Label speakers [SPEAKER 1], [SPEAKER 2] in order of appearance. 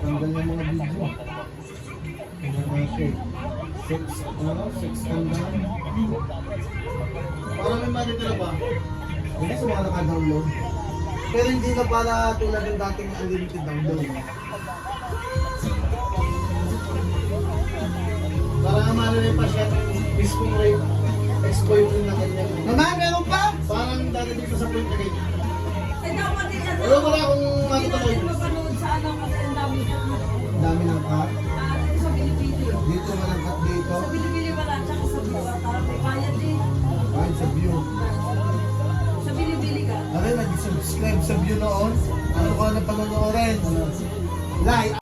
[SPEAKER 1] Tanggal yung mga video. Six hanggang. Parang may matitira ba? Hindi sa mga naka-download. Pero hindi na para tulad ng dating unlimited download. Para naman rin pa siya mismo rate ex-boyfriend na kanya. Naman, meron pa? Parang dati dito sa point na ganyan. Wala ko na akong matutuloy. Dami ng cut.
[SPEAKER 2] Sa Bilibili.
[SPEAKER 1] Dito nga ng cut dito.
[SPEAKER 2] Sa Bilibili wala, tsaka sa buwa. Parang may bayad din.
[SPEAKER 1] Kahit sa view.
[SPEAKER 2] Sa Bilibili ka.
[SPEAKER 1] Ano, nag-subscribe sa view noon. Ano ko na panonoorin? Like.